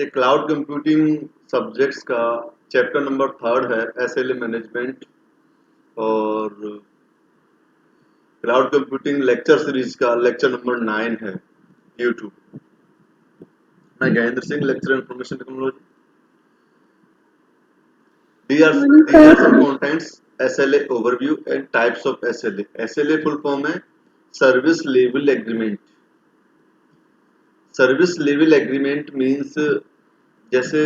ये cloud computing subjects का chapter number 3 है, एसएलए मैनेजमेंट। और क्लाउड कंप्यूटिंग लेक्चर सीरीज का लेक्चर नंबर 9 है यूट्यूब। मैं Gajendra Singh, lecture information technology. Morning These are some sir. contents: SLA overview and types of SLA. SLA full form है service level agreement. Service level agreement means जैसे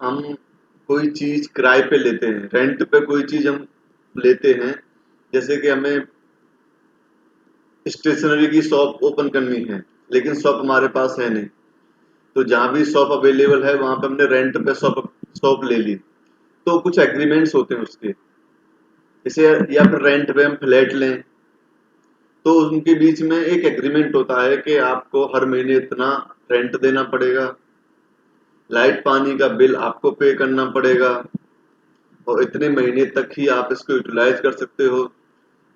हम कोई चीज किराए पे लेते हैं, रेंट पे कोई चीज हम लेते हैं। जैसे कि हमें स्टेशनरी की शॉप ओपन करनी है, लेकिन शॉप हमारे पास है नहीं, तो जहां भी शॉप अवेलेबल है वहां पे हमने रेंट पे शॉप शॉप ले ली। तो कुछ एग्रीमेंट्स होते हैं उसके, जैसे या फिर रेंट पे हम फ्लैट लें, तो उनके बीच में एक एग्रीमेंट होता है कि आपको हर महीने इतना रेंट देना पड़ेगा, लाइट पानी का बिल आपको पे करना पड़ेगा, और इतने महीने तक ही आप इसको यूटिलाइज कर सकते हो।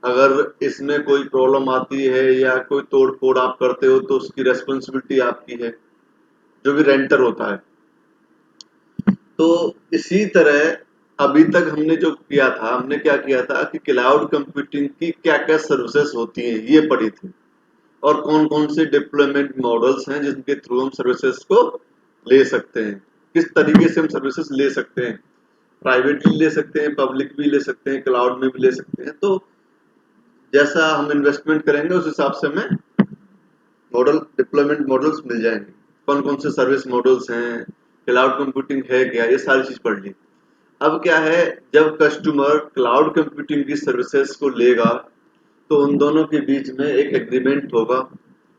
अगर इसमें कोई प्रॉब्लम आती है या कोई तोड़ फोड़ आप करते हो तो उसकी रेस्पॉन्सिबिलिटी आपकी है, जो भी रेंटर होता है। तो इसी तरह अभी तक हमने जो किया था, हमने क्या किया था कि क्लाउड कंप्यूटिंग की क्या क्या सर्विसेज होती हैं ये पढ़ी थी, और कौन कौन से डिप्लॉयमेंट मॉडल्स हैं जिनके थ्रू हम सर्विसेज को ले सकते हैं, किस तरीके से हम सर्विसेज ले सकते हैं। प्राइवेटली ले सकते हैं, पब्लिक भी ले सकते हैं, क्लाउड में भी ले सकते हैं। तो जैसा हम इन्वेस्टमेंट करेंगे उस हिसाब से हमें मॉडल डिप्लॉयमेंट मॉडल्स मिल जाएंगे। कौन कौन से सर्विस मॉडल्स हैं, क्लाउड कंप्यूटिंग है क्या, ये सारी चीज पढ़ ली। अब क्या है, जब कस्टमर क्लाउड कंप्यूटिंग की सर्विसेज को लेगा तो उन दोनों के बीच में एक एग्रीमेंट होगा,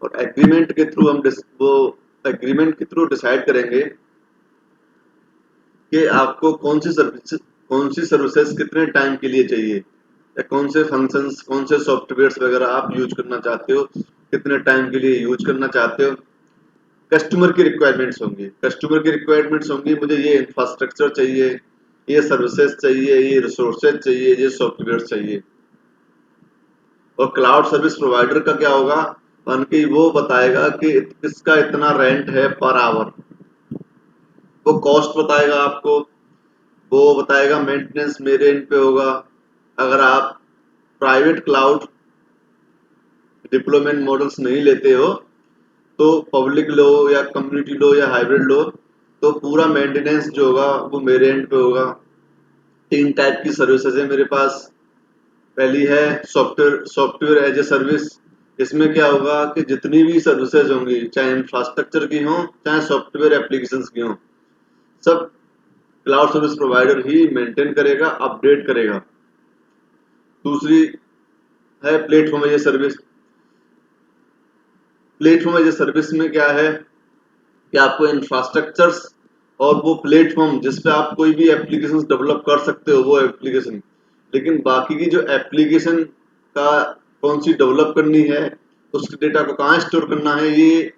और एग्रीमेंट के थ्रू हम वो एग्रीमेंट के थ्रू डिसाइड करेंगे कि आपको कौन सी सर्विसेज कितने टाइम के लिए चाहिए, या कौन से फंक्शंस, कौन से सॉफ्टवेयर्स वगैरह आप यूज करना चाहते हो, कितने टाइम के लिए यूज करना चाहते हो। कस्टमर की रिक्वायरमेंट्स होंगी, कस्टमर की रिक्वायरमेंट्स होंगी, मुझे ये इंफ्रास्ट्रक्चर चाहिए, ये सर्विसेज चाहिए, ये रिसोर्सेज चाहिए, ये सॉफ्टवेयर चाहिए। और क्लाउड सर्विस प्रोवाइडर का क्या होगा, उनकी वो बताएगा कि इसका इतना रेंट है पर आवर, वो कॉस्ट बताएगा आपको, वो बताएगा मेंटेनेंस मेरे एंड पे होगा। अगर आप प्राइवेट क्लाउड डिप्लॉयमेंट मॉडल्स नहीं लेते हो, तो पब्लिक लो या कम्युनिटी लो या हाइब्रिड लो, तो पूरा मेंटेनेंस जो होगा वो मेरे एंड पे होगा। 3 टाइप की सर्विसेज है मेरे पास। पहली है सॉफ्टवेयर एज ए सर्विस। इसमें क्या होगा कि जितनी भी सर्विसेज होंगी, चाहे इंफ्रास्ट्रक्चर की हो चाहे सॉफ्टवेयर एप्लीकेशंस की हो, सब क्लाउड सर्विस प्रोवाइडर ही मेंटेन करेगा, अपडेट करेगा। दूसरी है platform as a service. Platform as a service में क्या है कि आपको इंफ्रास्ट्रक्चर्स और वो प्लेटफॉर्म जिस पे आप कोई भी एप्लीकेशन डेवलप कर सकते हो वो एप्लीकेशन, लेकिन बाकी की जो एप्लीकेशन का कौन सी डेवलप करनी है, उसके डेटा को कहाँ स्टोर करना है, ये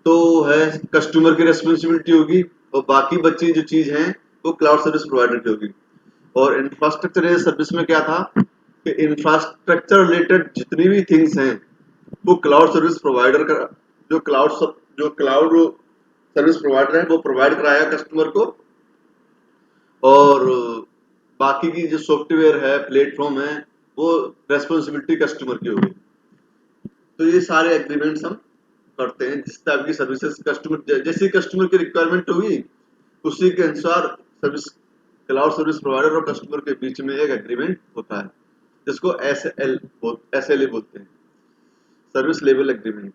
तो है कस्टमर की रेस्पॉन्सिबिलिटी होगी। और बाकी बची जो चीज है वो क्लाउड सर्विस प्रोवाइडर की होगी। और इंफ्रास्ट्रक्चर एज सर्विस में क्या था कि इंफ्रास्ट्रक्चर रिलेटेड जितनी भी थिंग्स हैं वो क्लाउड सर्विस प्रोवाइडर का, जो क्लाउड सर्विस प्रोवाइडर है वो प्रोवाइड कराएगा कस्टमर को। और बाकी की जो सॉफ्टवेयर है, प्लेटफॉर्म है, वो रेस्पॉन्सिबिलिटी कस्टमर की होगी। तो ये सारे एग्रीमेंट्स हम करते हैं जिस टाइप की सर्विसेज कस्टमर, जैसी कस्टमर की रिक्वायरमेंट होगी उसी के अनुसार सर्विस क्लाउड सर्विस प्रोवाइडर और कस्टमर के बीच में एक एग्रीमेंट होता है, जिसको एसएलए बोलते हैं, सर्विस लेवल एग्रीमेंट।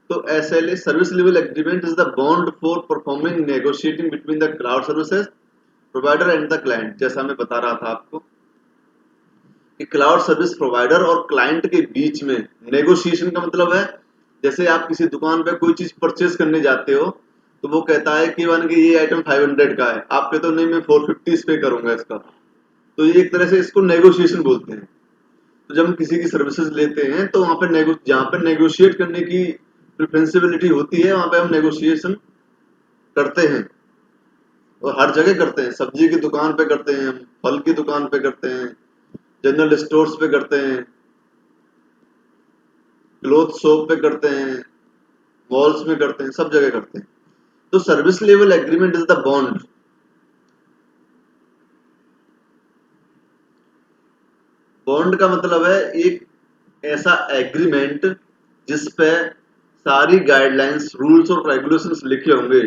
तो SLA service level agreement is the bond for performing negotiating between the cloud services provider and the client. जैसा मैं बता रहा था आपको कि क्लाउड सर्विस प्रोवाइडर और क्लाइंट के बीच में नेगोशिएशन का मतलब है, जैसे आप किसी दुकान पे कोई चीज परचेज करने जाते हो तो वो कहता है कि मान के ये आइटम 500 का है, आप कहते हो नहीं मैं 450 पे करूंगा इसका। तो ये एक तरह से इसको नेगोशिएशन बोलते हैं। तो जब हम किसी की सर्विसेज लेते हैं तो वहां पे जहां पे नेगोशिएट करने की प्रिफरेंसिबिलिटी होती है वहां पे हम नेगोशिएशन करते हैं। और हर जगह करते हैं, सब्जी की दुकान पे करते हैं, फल की दुकान पे करते हैं, जनरल स्टोर्स पे करते हैं, क्लोथ शॉप पे करते हैं, मॉल्स में करते हैं, सब जगह करते हैं। तो service level agreement is the bond. Bond का मतलब है एक ऐसा एग्रीमेंट जिस पे सारी गाइडलाइंस, रूल्स और रेगुलेशंस लिखे होंगे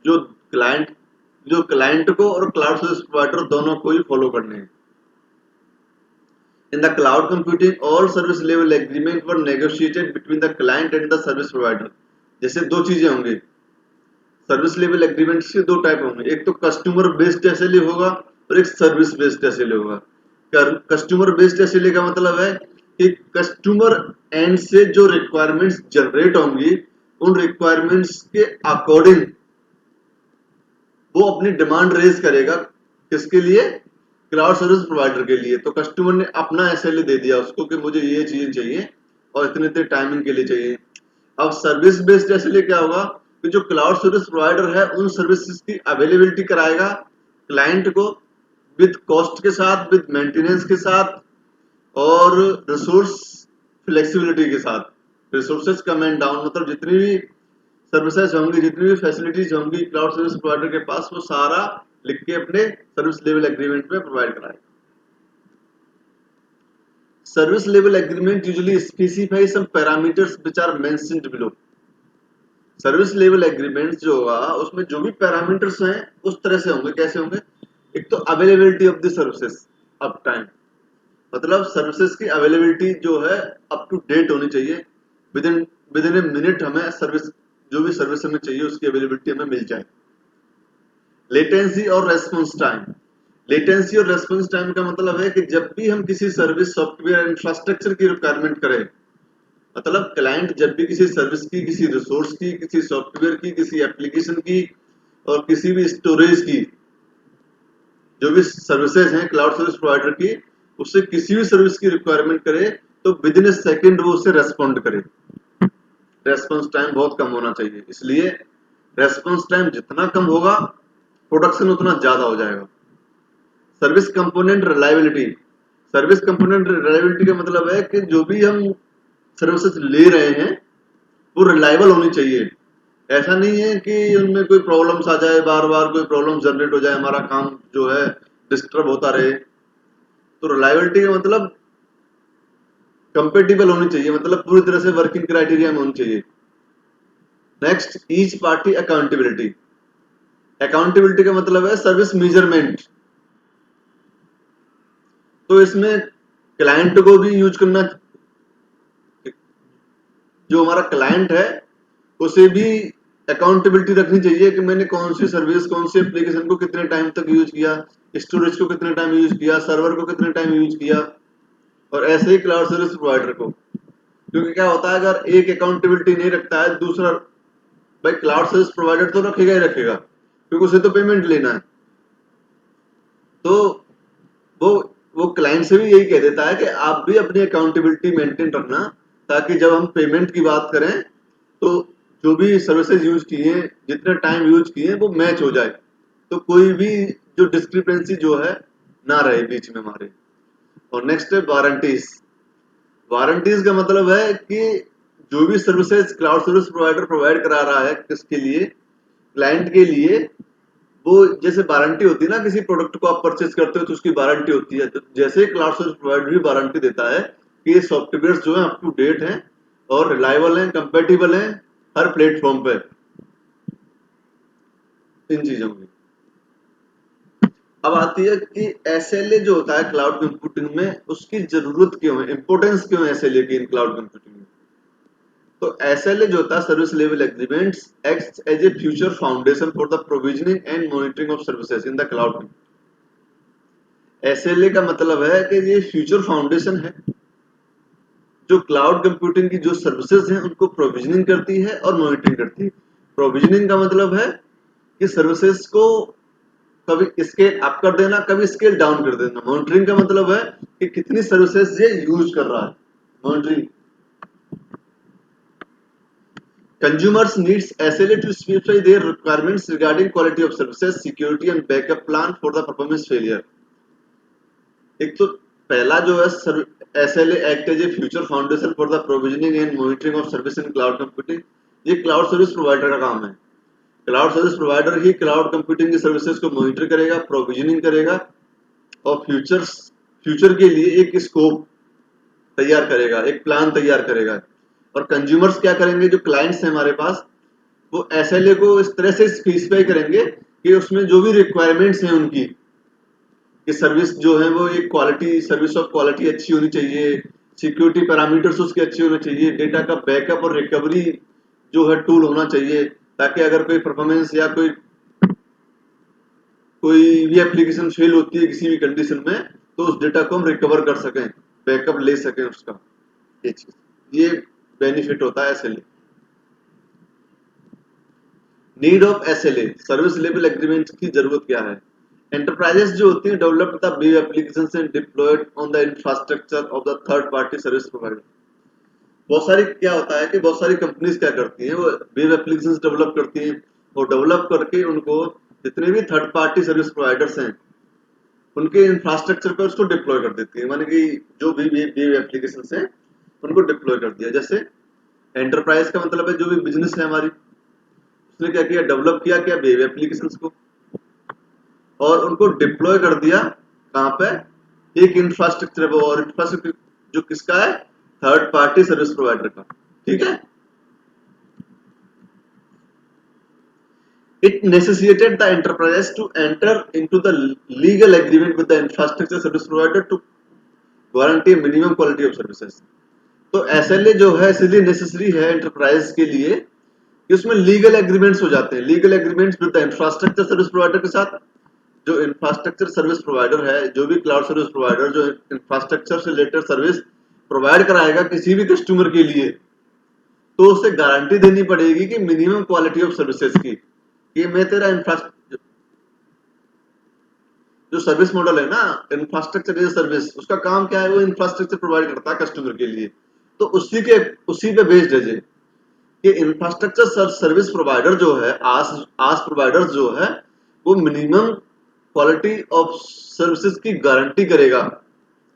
जो क्लाइंट को और क्लाउड सर्विस प्रोवाइडर दोनों को ही फॉलो करने हैं। In the cloud computing, all service level agreement were negotiated between the client and the service provider। जैसे दो चीजें होंगी, सर्विस लेवल एग्रीमेंट के दो टाइप होंगे, एक तो कस्टमर बेस्ड एसएलए होगा और एक सर्विस बेस्ड एसएलए होगा। कस्टमर बेस्ड एसएलए का मतलब है कि कस्टमर एंड से जो रिक्वायरमेंट्स जनरेट होंगी उन रिक्वायरमेंट्स के अकॉर्डिंग वो अपनी डिमांड रेज करेगा। किसके लिए? क्लाउड सर्विस प्रोवाइडर के लिए। तो कस्टमर ने अपना एसएलए दे दिया उसको कि मुझे ये चीजें चाहिए और इतने इतने टाइमिंग के लिए चाहिए। अब सर्विस बेस्ड एसएलए क्या होगा कि जो क्लाउड सर्विस प्रोवाइडर है उन सर्विसेज की अवेलेबिलिटी कराएगा क्लाइंट को विद कॉस्ट के साथ, विद मेंटेनेंस के साथ और रिसोर्स फ्लेक्सिबिलिटी के साथ। रिसोर्सेज कम एंड डाउन मतलब जितनी भी सर्विसेज होंगी, जितनी भी फैसिलिटीज होंगी क्लाउड सर्विस प्रोवाइडर के पास, वो सारा लिख के अपने सर्विस लेवल एग्रीमेंट में प्रोवाइड कराएगा। Service level agreement usually specify some parameters which are mentioned below. Service level agreement जो होगा उसमें जो भी पैरामीटर्स हैं उस तरह से होंगे। कैसे होंगे? एक तो availability of the services, up time, मतलब सर्विसेज की अवेलेबिलिटी जो है अप टू डेट होनी चाहिए। विद इन ए मिनट हमें सर्विस, जो भी सर्विस हमें चाहिए उसकी अवेलेबिलिटी हमें मिल जाए। लेटेंसी और रेस्पॉन्स टाइम। लेटेंसी और रेस्पॉन्स टाइम का मतलब है कि जब भी हम किसी सर्विस, सॉफ्टवेयर, इंफ्रास्ट्रक्चर की रिक्वायरमेंट करें, मतलब क्लाइंट जब भी किसी सर्विस की, किसी रिसोर्स की, किसी सॉफ्टवेयर की, किसी एप्लीकेशन की और किसी भी स्टोरेज की, जो भी सर्विसेज हैं क्लाउड सर्विस प्रोवाइडर की, उससे किसी भी सर्विस की रिक्वायरमेंट करे तो विद इन ए सेकेंड वो उसे रेस्पॉन्ड करे। रेस्पॉन्स टाइम बहुत कम होना चाहिए, इसलिए रेस्पॉन्स टाइम जितना कम होगा प्रोडक्शन उतना ज्यादा हो जाएगा। Service component reliability. Service component reliability का मतलब है कि जो भी हम सर्विसेज ले रहे हैं वो रिलायबल होनी चाहिए। ऐसा नहीं है कि उनमें कोई प्रॉब्लम्स आ जाए, बार बार कोई प्रॉब्लम जनरेट हो जाए, हमारा काम जो है डिस्टर्ब होता रहे। तो रिलायबिलिटी का मतलब कंपेटिबल होनी चाहिए, मतलब पूरी तरह से वर्किंग क्राइटेरिया में होनी चाहिए। Next, each party accountability. Accountability का मतलब है सर्विस मेजरमेंट। तो इसमें क्लाइंट को भी यूज करना, जो हमारा क्लाइंट है उसे भी अकाउंटेबिलिटी रखनी चाहिए कि मैंने कौन सी सर्विस, कौन सी एप्लीकेशन को कितने टाइम तक यूज किया, स्टोरेज को कितने टाइम यूज किया, सर्वर को कितने टाइम यूज किया। और ऐसे ही क्लाउड सर्विस प्रोवाइडर को, क्योंकि क्या होता है अगर एक अकाउंटेबिलिटी नहीं रखता है दूसरा, भाई क्लाउड सर्विस प्रोवाइडर तो रखेगा ही रखेगा क्योंकि उसे तो पेमेंट लेना है। तो वो वो क्लाइंट से भी यही कह देता है कि आप भी अपनी अकाउंटेबिलिटी मेंटेन रखना, ताकि जब हम पेमेंट की बात करें तो जो भी सर्विसेज यूज किए, जितने टाइम यूज किए वो मैच हो जाए, तो कोई भी जो डिस्क्रिपेंसी जो है ना रहे बीच में हमारे। और नेक्स्ट है वारंटीज। वारंटीज का मतलब है कि जो भी services cloud service provider provide करा रहा है किसके लिए, क्लाइंट के लिए, वो जैसे वारंटी होती है ना, किसी प्रोडक्ट को आप परचेज करते हो तो उसकी वारंटी होती है, तो जैसे क्लाउड सर्विस प्रोवाइडर भी वारंटी देता है कि ये सॉफ्टवेयर जो है अप टू डेट है और रिलायबल है, कंपेटिबल है हर प्लेटफॉर्म पे, इन चीजों की। अब आती है कि एसएलए जो होता है क्लाउड कंप्यूटिंग में, उसकी जरूरत क्यों है, इंपोर्टेंस क्यों है एसएलए की इन क्लाउड कंप्यूटिंग में। तो एसएलए जो होता है service level agreements acts as a future foundation for the provisioning and monitoring of services in the cloud. SLA का मतलब है कि ये फ्यूचर फाउंडेशन है जो क्लाउड कंप्यूटिंग की जो सर्विसेज हैं उनको प्रोविजनिंग करती है और मॉनिटरिंग करती है। प्रोविजनिंग का मतलब है कि सर्विसेज को कभी स्केल अप कर देना, कभी स्केल डाउन कर देना। मॉनिटरिंग का मतलब है कि कितनी सर्विसेज ये यूज कर रहा है, monitoring. Consumers needs SLA to specify their requirements regarding quality of services, security and backup plan for the performance failure। एक तो पहला जो है SLA act as a future foundation for the provisioning and monitoring of service in cloud computing. ये cloud service provider का काम है। Cloud service provider ही क्लाउड कंप्यूटिंग की सर्विसेज को मॉनिटर करेगा, प्रोविजनिंग करेगा और फ्यूचर के लिए एक स्कोप तैयार करेगा, एक प्लान तैयार करेगा। और कंज्यूमर्स क्या करेंगे, जो क्लाइंट्स हैं हमारे पास, वो एसएलए को इस तरह से स्पेसिफाई करेंगे कि उसमें जो भी रिक्वायरमेंट्स हैं उनकी, कि सर्विस जो है वो एक क्वालिटी, सर्विस ऑफ क्वालिटी अच्छी होनी चाहिए, सिक्योरिटी पैरामीटर्स उसके अच्छे होने चाहिए, डेटा का बैकअप और रिकवरी जो है टूल होना चाहिए, ताकि अगर कोई परफॉर्मेंस या कोई भी एप्लीकेशन फेल होती है किसी भी कंडीशन में, तो उस डेटा को हम रिकवर कर सकें, बैकअप ले सकें उसका। ये चीज, ये बेनिफिट होता है SLA. Need of SLA, service level agreement की जरूरत क्या है? एंटरप्राइजेस जो होती है develop the web applications and diploid on the infrastructure of the third party service provider. बहुत सारी क्या होता है कि बहुत सारी कंपनीज क्या करती हैं, वो वेब एप्लीकेशंस डेवलप करती हैं और डेवलप करके उनको जितने भी थर्ड पार्टी सर्विस प्रोवाइडर्स हैं उनके इंफ्रास्ट्रक्चर पर उसको डिप्लॉय कर देती है, माने कि जो भी वेब एप्लीकेशंस हैं उनको डिप्लॉय कर दिया। जैसे एंटरप्राइज का मतलब है जो भी बिजनेस है हमारी, उसने क्या किया, डेवलप किया क्या वेब एप्लीकेशंस को और उनको डिप्लॉय कर दिया कहां पे, एक इंफ्रास्ट्रक्चर है वो, और इंफ्रास्ट्रक्चर जो किसका है, थर्ड पार्टी सर्विस प्रोवाइडर का। ठीक है, it necessitated the enterprise to enter into the legal agreement with the infrastructure service provider to guarantee minimum quality of services। तो एसएलए जो है इसलिए नेसेसरी है एंटरप्राइज के लिए कि उसमें लीगल एग्रीमेंट्स हो जाते हैं, legal agreements with the infrastructure service provider के साथ। जो इंफ्रास्ट्रक्चर सर्विस प्रोवाइडर है, जो भी क्लाउड सर्विस प्रोवाइडर जो इंफ्रास्ट्रक्चर से रिलेटेड सर्विस प्रोवाइड कराएगा किसी भी कस्टमर के लिए, तो उसे गारंटी देनी पड़ेगी कि मिनिमम क्वालिटी ऑफ सर्विसेज की, कि मैं तेरा इंफ्रास्ट्रक्चर जो सर्विस मॉडल है ना, इंफ्रास्ट्रक्चर एज सर्विस, उसका काम क्या है, वो इंफ्रास्ट्रक्चर प्रोवाइड करता है कस्टमर के लिए। तो उसी पे बेस्ड है कि इंफ्रास्ट्रक्चर सर्विस प्रोवाइडर जो है, आस प्रोवाइडर जो है, वो मिनिमम क्वालिटी ऑफ सर्विसेज की गारंटी करेगा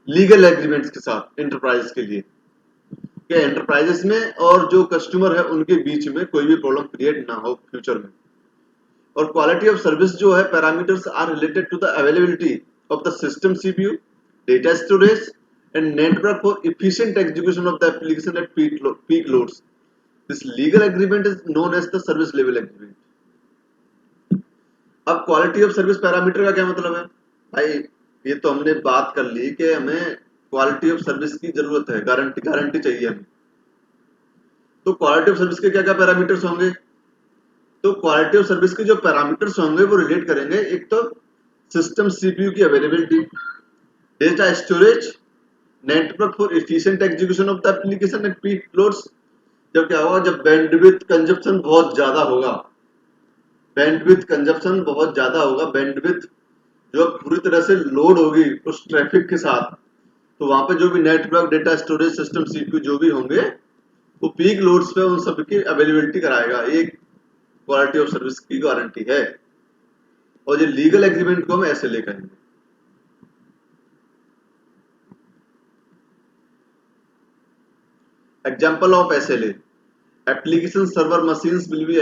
लीगल एग्रीमेंट्स के साथ एंटरप्राइज के लिए, कि एंटरप्राइजेस में और जो कस्टमर है उनके बीच में कोई भी प्रॉब्लम क्रिएट ना हो फ्यूचर में। और क्वालिटी ऑफ सर्विस जो है, parameters are related to the availability of the system CPU, data storage and network for efficient execution of the application at peak loads. This legal agreement is known as the service level agreement. अब quality of service parameter का क्या मतलब है भाई? ये तो हमने बात कर ली कि हमें क्वालिटी ऑफ सर्विस की जरूरत है, गारंटी चाहिए हमें। तो क्वालिटी ऑफ सर्विस के क्या क्या पैरामीटर्स होंगे? तो क्वालिटी ऑफ सर्विस के जो पैरामीटर्स होंगे वो रिलेट करेंगे, एक तो सिस्टम सीपीयू की availability, data storage, network for efficient execution of the application at peak loads. जब क्या होगा, जब बैंडविड्थ कंजप्शन बहुत ज्यादा होगा, बैंडविड्थ कंजप्शन बहुत ज्यादा होगा, बैंडविड्थ जो पूरी तरह से लोड होगी उस ट्रैफिक के साथ, तो वहां पे जो भी network, data storage, system CPU जो भी होंगे वो पीक लोड्स पे उन सब की अवेलेबिलिटी कराएगा, एक क्वालिटी ऑफ सर्विस की गारंटी है। और ये लीगल एग्रीमेंट को हम ऐसे ले कहेंगे। Example of SLA, application server machines will be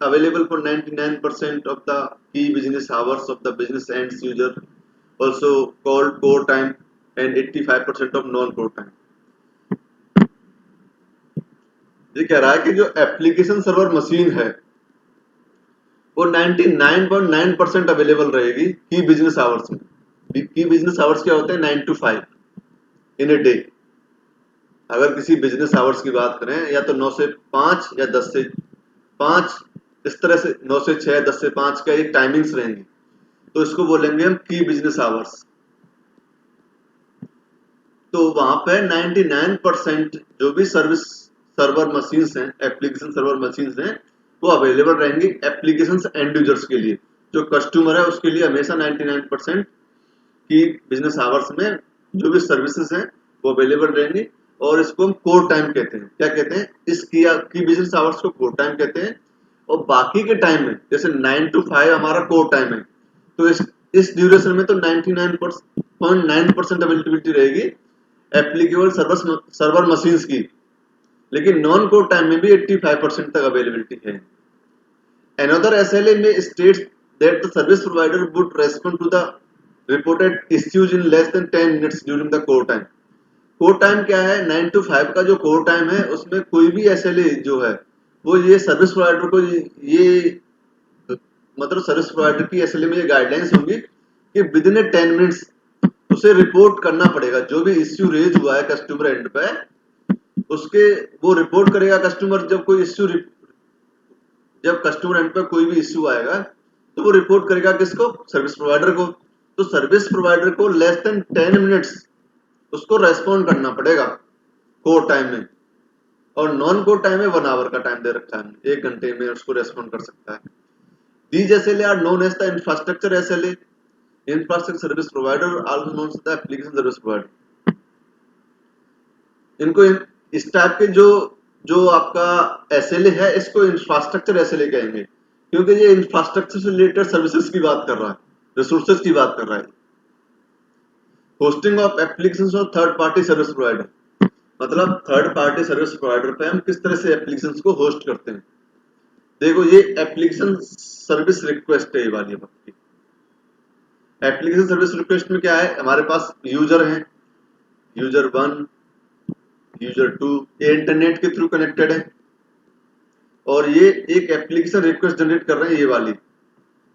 available for 99% of the key business hours of the business end user, also called core time, and 85% of non core time। ये कह रहा है कि जो एप्लीकेशन सर्वर मशीन है वो 99.9% available रहेगी की बिजनेस आवर्स में। की बिजनेस आवर्स क्या होते हैं? 9 to 5 इन ए डे। अगर किसी बिजनेस आवर्स की बात करें, या तो 9 से 5 या 10 से 5, इस तरह से 9 से 6, 10 से 5 का एक टाइमिंग्स रहेंगी, तो इसको बोलेंगे हम की बिजनेस आवर्स। तो वहां पे 99% जो भी सर्विस सर्वर मशीन्स हैं, एप्लीकेशन सर्वर मशीन्स हैं, वो अवेलेबल रहेंगी एप्लीकेशन एंड यूजर्स के लिए। जो कस्टमर है उसके लिए हमेशा 99% की बिजनेस आवर्स में जो भी सर्विसेज हैं वो अवेलेबल रहेंगी। और इसको हम कोर टाइम कहते हैं। क्या कहते हैं? इस की बिजनेस आवर्स को कोर टाइम कहते हैं। और बाकी के टाइम में, जैसे 9 to 5 हमारा कोर टाइम है, तो इस ड्यूरेशन में तो 99.9% अवेलेबिलिटी रहेगी एप्लीकेबल सर्वर मशीन्स की, लेकिन नॉन कोर टाइम में भी 85% तक अवेलेबिलिटी है। Another SLA may state that the service provider would respond to the reported issues in less than 10 minutes during the core time. Core time क्या है? 9 to 5 का जो कोर टाइम है उसमें कोई भी एसएलए जो है वो ये सर्विस प्रोवाइडर को ये मतलब सर्विस प्रोवाइडर की एसएलए में ये गाइडलाइंस होंगी कि विद इन 10 मिनट्स उसे रिपोर्ट करना पड़ेगा। जो भी इश्यू रेज हुआ है कस्टमर एंड पे उसके वो रिपोर्ट करेगा कस्टमर। जब कस्टमर एंड पे कोई भी इश्यू आएगा तो वो रिपोर्ट करेगा किसको? सर्विस प्रोवाइडर को। तो सर्विस प्रोवाइडर को लेस देन 10 मिनट्स उसको रेस्पॉन्ड करना पड़ेगा कोर टाइम में, और नॉन कोर टाइम में 1 आवर का टाइम दे रखा है, 1 घंटे में उसको रेस्पॉन्ड कर सकता है। These SLA are known as the infrastructure SLA, infrastructure service provider, also known as the application service provider। इनको इस टाइप के जो आपका SLA है इसको इंफ्रास्ट्रक्चर SLA कहेंगे, क्योंकि ये इंफ्रास्ट्रक्चर से रिलेटेड सर्विसेज की बात कर रहा है, रिसोर्सेज की बात कर रहा है। Hosting of applications of third party service provider, मतलब थर्ड पार्टी सर्विस प्रोवाइडर पे हम किस तरह से एप्लीकेशंस को होस्ट करते हैं। देखो ये एप्लीकेशन सर्विस रिक्वेस्ट है, ये वाली आपकी एप्लीकेशन सर्विस रिक्वेस्ट में क्या है? हमारे पास यूजर हैं, यूजर 1, यूजर 2, ये इंटरनेट के थ्रू कनेक्टेड है और ये एक एप्लीकेशन रिक्वेस्ट जनरेट कर रहे हैं, ये वाली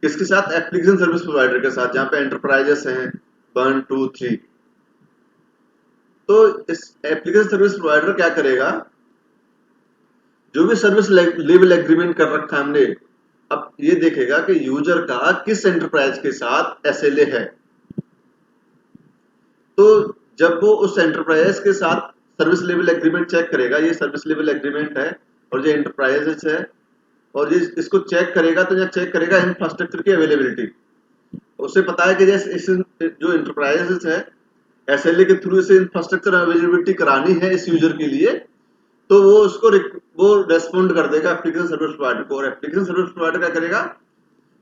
किसके साथ? एप्लीकेशन सर्विस प्रोवाइडर के साथ, जहां पे एंटरप्राइजेस हैं 1, 2, 3। तो इस एप्लीकेशन सर्विस प्रोवाइडर क्या करेगा? जो भी सर्विस लेवल एग्रीमेंट कर रखा है हमने, अब ये देखेगा कि यूजर का किस एंटरप्राइज के साथ एसएलए है। तो जब वो उस एंटरप्राइज के साथ सर्विस लेवल एग्रीमेंट चेक करेगा, ये सर्विस लेवल एग्रीमेंट है और ये एंटरप्राइजेस है, और ये इसको चेक करेगा तो ये चेक करेगा इंफ्रास्ट्रक्चर की अवेलेबिलिटी। उसे पता है कि जैसे जो एंटरप्राइजेस है एसएलए के थ्रू इसे इंफ्रास्ट्रक्चर अवेलेबिलिटी करानी है इस यूजर के लिए, तो वो उसको वो रेस्पॉन्ड कर देगा एप्लीकेशन सर्विस प्रोवाइडर को, और एप्लीकेशन सर्विस प्रोवाइडर क्या करेगा?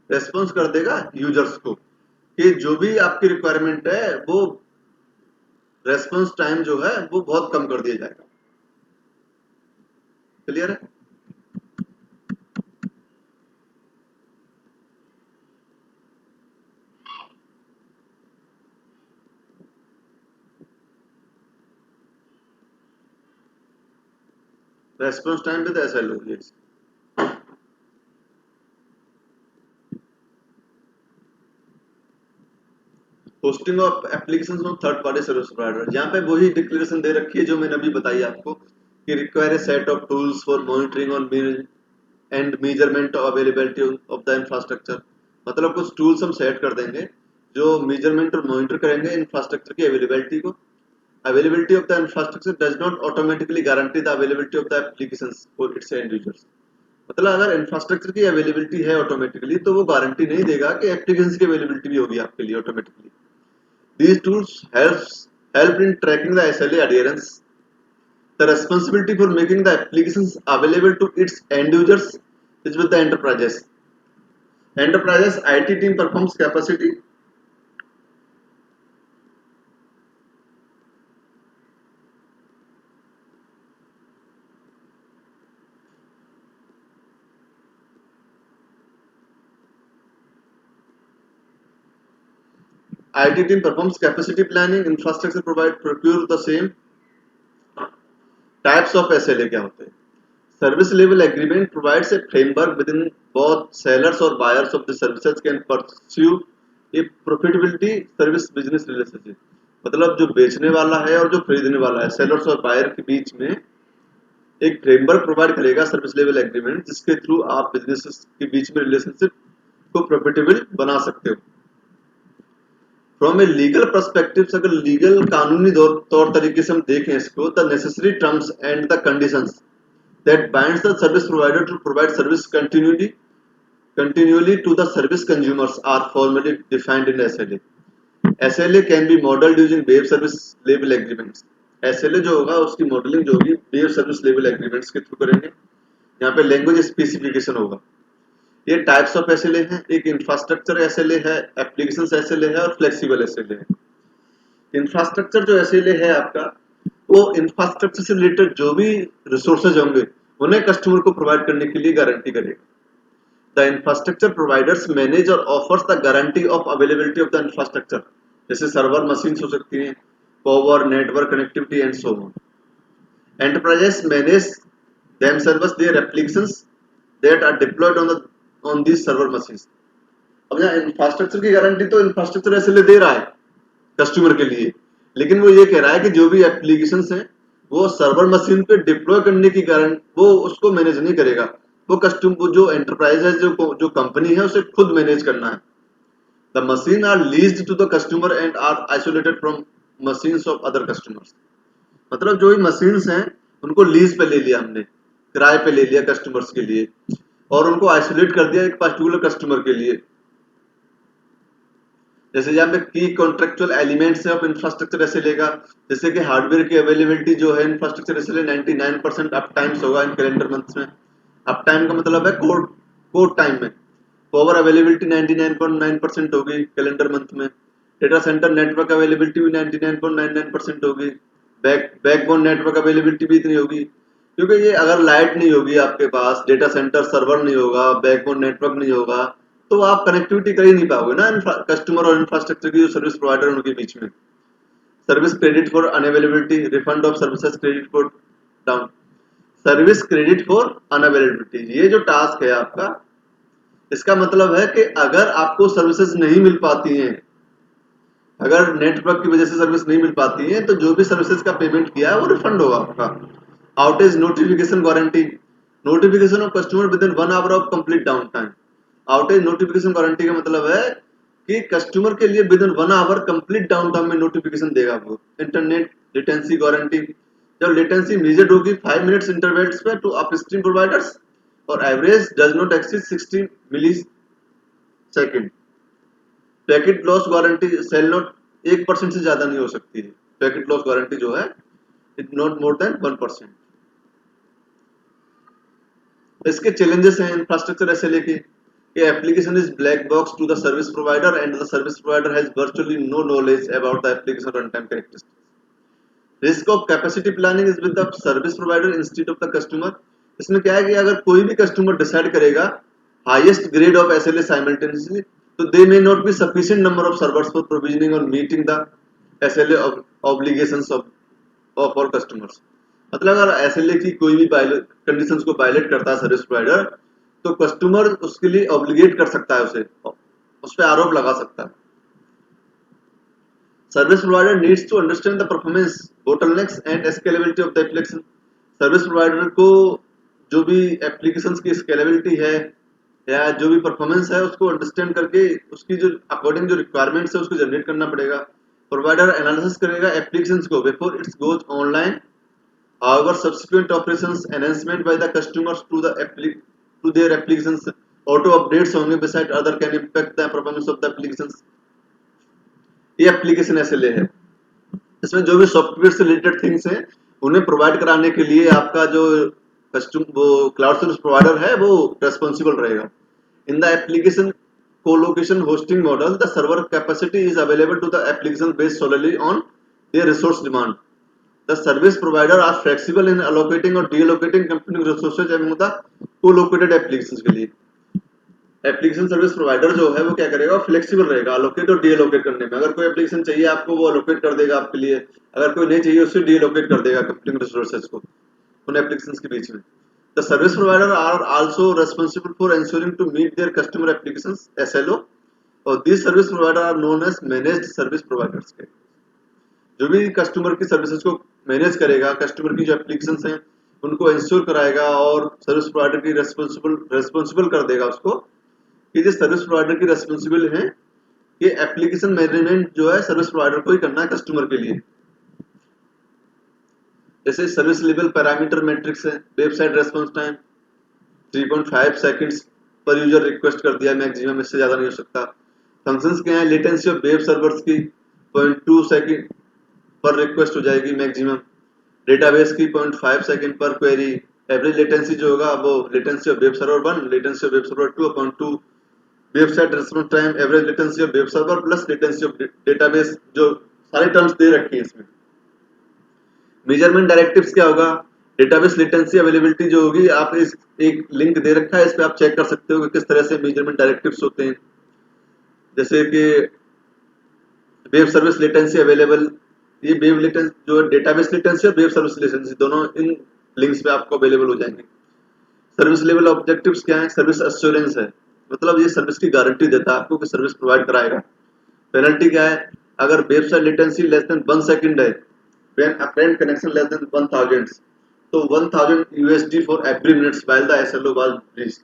रेस्पॉन्स कर देगा यूजर्स को कि जो भी आपकी रिक्वायरमेंट है वो रेस्पॉन्स टाइम जो है वो बहुत कम कर दिया जाएगा। क्लियर है? Response time with SLO. Hosting of applications of third party service provider, जहां पे वही डिक्लेरेशन दे रखी है जो मैंने अभी बताई आपको कि require a set of tools for monitoring on and measurement of availability of the infrastructure. मतलब कुछ टूल्स हम सेट कर देंगे जो मेजरमेंट और मॉनिटर करेंगे इंफ्रास्ट्रक्चर की अवेलेबिलिटी को। Availability of the infrastructure does not automatically guarantee the availability of the applications for its and users. मतलब अगर इंफ्रास्ट्रक्चर की अवेलेबिलिटी है ऑटोमेटिकली तो वो गारंटी नहीं देगा कि एप्लीकेशंस की अवेलेबिलिटी भी होगी आपके लिए automatically. These tools help in tracking the SLA adherence. The responsibility for making the applications available to its end users is with the enterprises. Enterprises IT team performs capacity. IT team performs capacity planning. Infrastructure provide procure the same. Types of SLA क्या होते हैं? Service level agreement provides a framework within both sellers or buyers of the services can pursue a profitability service business relationship। मतलब जो बेचने वाला है और जो खरीदने वाला है, सेलर्स और बायर के बीच में एक फ्रेमवर्क प्रोवाइड करेगा सर्विस लेवल एग्रीमेंट, जिसके थ्रू आप बिजनेसेस के बीच में रिलेशनशिप को प्रॉफिटेबल बना सकते हो। फ्रॉम ए लीगल पर्सपेक्टिव, अगर लीगल कानूनी तौर तरीके से हम देखें इसको, the necessary terms and the conditions that binds the service provider to provide service continually to the service consumers are formally defined in SLA. SLA can be modeled using web service level agreements। SLA जो होगा उसकी modelling जो होगी web service level agreements के through करेंगे। यहाँ पे language specification होगा। ये टाइप्स ऑफ SLA हैं, एक इंफ्रास्ट्रक्चर SLA है, एप्लीकेशन SLA है और फ्लेक्सिबल SLA है। इंफ्रास्ट्रक्चर जो SLA है आपका, वो इंफ्रास्ट्रक्चर से रिलेटेड जो भी रिसोर्सेज होंगे उन्हें कस्टमर को प्रोवाइड करने के लिए गारंटी करेगा। द इंफ्रास्ट्रक्चर प्रोवाइडर्स मैनेज और offers the guarantee of availability of the infrastructure, जैसे सर्वर मशीन्स हो सकती हैं, power, network connectivity and so on. Enterprises manage themselves their applications that are deployed on these server machines. अब यहाँ infrastructure की guarantee तो infrastructure ऐसे ले दे रहा है कस्टमर के लिए, लेकिन वो ये कह रहा है कि जो भी एप्लीकेशंस हैं वो सर्वर मशीन पे डिप्लॉय करने की गारंटी वो उसको मैनेज नहीं करेगा. वो जो एंटरप्राइज है, जो कंपनी है, उसे खुद मैनेज करना है. The machine are leased to the customer and are isolated from machines of other customers. मतलब जो भी मशीन्स हैं उनको लीज पे ले लिया हमने, किराए पे ले लिया कस्टमर्स के लिए, और उनको आइसोलेट कर दिया एक पर्टिकुलर कस्टमर के लिए. जैसे यहाँ पे की कॉन्ट्रेक्चुअल एलिमेंट्स है ऑफ इंफ्रास्ट्रक्चर ऐसे लेगा, जैसे कि हार्डवेयर की अवेलेबिलिटी जो है इंफ्रास्ट्रक्चर ऐसे ले 99% अप टाइम्स होगा इन कैलेंडर मंथ्स में. अप टाइम का मतलब है कोड टाइम में. पावर अवेलेबिलिटी 99.9% होगी कैलेंडर मंथ में. डेटा सेंटर नेटवर्क अवेलेबिलिटी भी 99.99% होगी. बैकबोन नेटवर्क अवेलेबिलिटी भी इतनी होगी, क्योंकि ये अगर लाइट नहीं होगी आपके पास, डेटा सेंटर सर्वर नहीं होगा, बैकबोन नेटवर्क नहीं होगा, तो आप कनेक्टिविटी कर ही नहीं पाओगे ना कस्टमर और इंफ्रास्ट्रक्चर की जो सर्विस प्रोवाइडर है उनके बीच में. Service credit for unavailability, refund of services credit for down. Service credit for unavailability, ये जो टास्क है आपका, इसका मतलब है कि अगर आपको सर्विसेज नहीं मिल पाती हैं, अगर नेटवर्क की वजह से सर्विस नहीं मिल पाती है, तो जो भी सर्विसेज का पेमेंट किया है वो रिफंड होगा आपका. Outage notification guarantee, notification of customer within 1 hour of complete down time. Outage notification guarantee का मतलब है कि कस्टमर के लिए within 1 hour complete down time में नोटिफिकेशन देगा वो. इंटरनेट लेटेंसी गारंटी, जब लेटेंसी मेजर्ड होगी 5 मिनट्स इंटरवल्स पे टू अपस्ट्रीम प्रोवाइडर्स और average does not exceed 60 millisecond. Packet loss guarantee shall not 1% से ज्यादा नहीं हो सकती है. पैकेट लॉस गारंटी जो है इट नॉट मोर देन 1%. इसके चैलेंजेस हैं इंफ्रास्ट्रक्चर ऐसे लेके कि application is black box to the service provider and the service provider has virtually no knowledge about the application run time characteristics. Risk of capacity planning is with the service provider instead of the customer. इसमें क्या है कि अगर कोई भी customer decide करेगा highest grade of SLA simultaneously, तो they may not be sufficient number of servers for provisioning और meeting the SLA obligations of all customers. मतलब अगर एसएलए की कोई भी कंडीशंस को वायलेट करता है सर्विस प्रोवाइडर, तो कस्टमर उसके लिए ऑब्लिगेट कर सकता है, उस पर आरोप लगा सकता है. Service provider needs to understand the performance bottlenecks and scalability of the application. Service provider को जो भी एप्लीकेशंस की स्केलेबिलिटी है या जो भी परफॉर्मेंस है उसको अंडरस्टैंड करके उसकी जो अकॉर्डिंग जो रिक्वायरमेंट्स है उसको जनरेट करना पड़ेगा. प्रोवाइडर एनालिसिस करेगा एप्लीकेशंस को before it's goes online. However, subsequent operations enhancement by the customers to their applications, auto updates होंगे beside other can impact the performance of the applications. ये application SLA है. इसमें जो भी सॉफ्टवेयर से related things हैं उन्हें प्रोवाइड कराने के लिए आपका जो वो क्लाउड सर्विस प्रोवाइडर है वो रेस्पॉन्सिबल रहेगा. In the application co-location hosting model, the server capacity is available to the application based solely on their resource demand. The service provider are flexible in allocating or deallocating computing resources among the co-located applications के लिए. Application service provider जो है वो क्या करेगा, flexible रहेगा allocate और डीअलोकेट करने में. अगर कोई एप्लीकेशन चाहिए आपको वो अलोकेट कर देगा आपके लिए, अगर कोई नहीं चाहिए उससे डीअलोकेट कर देगा कंप्यूटिंग रिसोर्सेज को उन एप्लीकेशंस के बीच में. The service provider are also responsible for ensuring to meet their customer applications SLO, और this service provider are known as managed service providers. जो भी कस्टमर की सर्विसेज को मैनेज करेगा, कस्टमर की जो एप्लीकेशंस हैं उनको इंश्योर कराएगा और सर्विस प्रोवाइडर की रेस्पॉन्सिबल कर देगा उसको कि जो सर्विस प्रोवाइडर की रेस्पॉन्सिबल है कि एप्लीकेशन मैनेजमेंट जो है सर्विस प्रोवाइडर को ही करना है कस्टमर के लिए. जैसे सर्विस लेवल पैरामीटर मैट्रिक्स है. वेबसाइट रेस्पॉन्स टाइम 3.5 सेकंड्स पर यूजर रिक्वेस्ट कर दिया मैक्सिमम, इससे ज्यादा नहीं हो सकता. फंक्शंस क्या है, लेटेंसी ऑफ वेब सर्वर्स की 0.2 सेकंड पर रिक्वेस्ट हो जाएगी मैक्सिमम. डेटाबेस की 0.5 सेकंड पर क्वेरी. एवरेज लेटेंसी जो होगा वो latency of web server 1, latency of web server 2 upon 2. Website response time average latency of web server plus latency of database, जो सारे टर्म्स दे रखी है इसमें. मेजरमेंट डायरेक्टिव्स क्या होगा, डेटाबेस लेटेंसी अवेलेबिलिटी जो होगी, आप इस एक लिंक दे रखा है, इस पे आप चेक कर सकते हो कि किस तरह से मेजरमेंट डायरेक्टिव्स होते हैं। जैसे कि वेब सर्विस लेटेंसी अवेलेबल, ये वेब लेटेंसी जो डेटाबेस लेटेंसी और वेब सर्विस लेटेंसी दोनों इन लिंक्स पे आपको अवेलेबल हो जाएंगे। सर्विस लेवल ऑब्जेक्टिव्स क्या है? सर्विस एश्योरेंस है, मतलब ये सर्विस की गारंटी देता है आपको कि सर्विस प्रोवाइड कराएगा। पेनल्टी क्या है? अगर website latency less than 1 second है, when apparent connection less than 1000, तो 1000 USD for every minutes while the SLO was breached.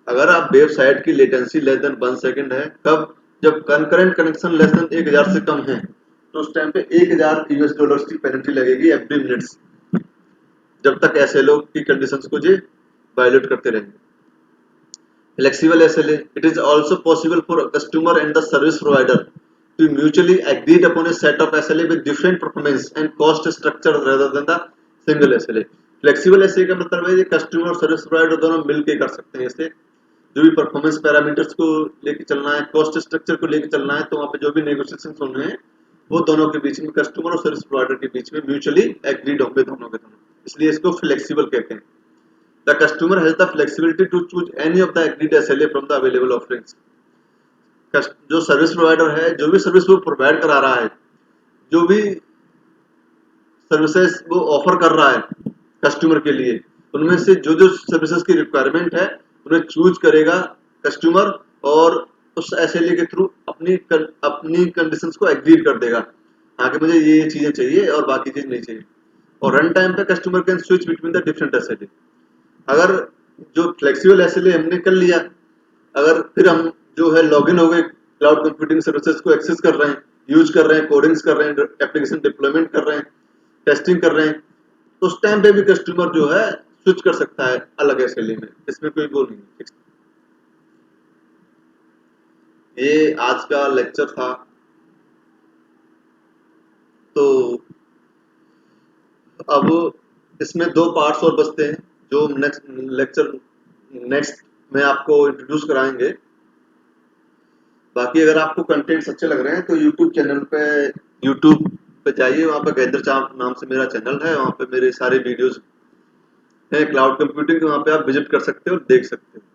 अगर आप वेबसाइट की लेटेंसी लेस देन 1 सेकंड है, कब? जब कंकरेंट कनेक्शन लेस देन 1000 से कम है, तो उस टाइम पे 1000 यूएस डॉलर्स की पेनल्टी लगेगी एवरी मिनट्स, जब तक एसएलओ की कंडीशंस को जी वायलेट करते रहेंगे। Flexible SLA. It is also possible for a customer and the service provider to mutually agreed upon a set of SLA with different performance and cost structure rather than the single SLA. Flexible SLA का मतलब है ये customer और service provider दोनों मिलकर कर सकते हैं। इसे जो भी परफॉर्मेंस पैरामीटर्स को लेके चलना है, कॉस्ट स्ट्रक्चर को लेके चलना है, तो वहाँ पे जो भी नेगोशिएशन होने हैं वो दोनों के बीच में, कस्टमर और सर्विस प्रोवाइडर के बीच में म्यूचुअली एग्रीड होंगे दोनों के दोनों, इसलिए इसको फ्लेक्सिबल कहते हैं। The customer has the flexibility to choose any of the agreed SLA from the available offerings. जो सर्विस प्रोवाइडर है, जो भी सर्विस वो प्रोवाइड करा रहा है, जो भी सर्विसेज वो ऑफर कर रहा है कस्टमर के लिए, उनमें से जो जो सर्विसेज की रिक्वायरमेंट है उन्हें चूज करेगा कस्टमर, और उस एसएलए के थ्रू अपनी कंडीशंस को एग्रीड कर देगा। हाँ कि मुझे ये चीजें चाहिए और बाकी चीज नहीं चाहिए। और रन टाइम पे customer can switch between the different SLA. अगर जो फ्लेक्सिबल एसएलए हमने कर लिया, अगर फिर हम जो है लॉगिन हो गए, क्लाउड कंप्यूटिंग सर्विसेज को एक्सेस कर रहे हैं, यूज कर रहे हैं, कोडिंग्स कर रहे हैं, एप्लीकेशन डिप्लॉयमेंट कर रहे हैं, टेस्टिंग कर रहे हैं, तो उस टाइम पे भी कस्टमर जो है स्विच कर सकता है अलग एसएलए में, इसमें कोई वो नहीं है। ये आज का लेक्चर था, तो अब इसमें 2 पार्ट्स और बचते हैं जो नेक्स्ट में आपको इंट्रोड्यूस कराएंगे। बाकी अगर आपको कंटेंट्स अच्छे लग रहे हैं तो यूट्यूब पे जाइए, वहाँ पे गजेंद्र चाम नाम से मेरा चैनल है, वहाँ पे मेरे सारे वीडियोस हैं क्लाउड कंप्यूटिंग के, वहाँ पे आप विजिट कर सकते हो और देख सकते हो।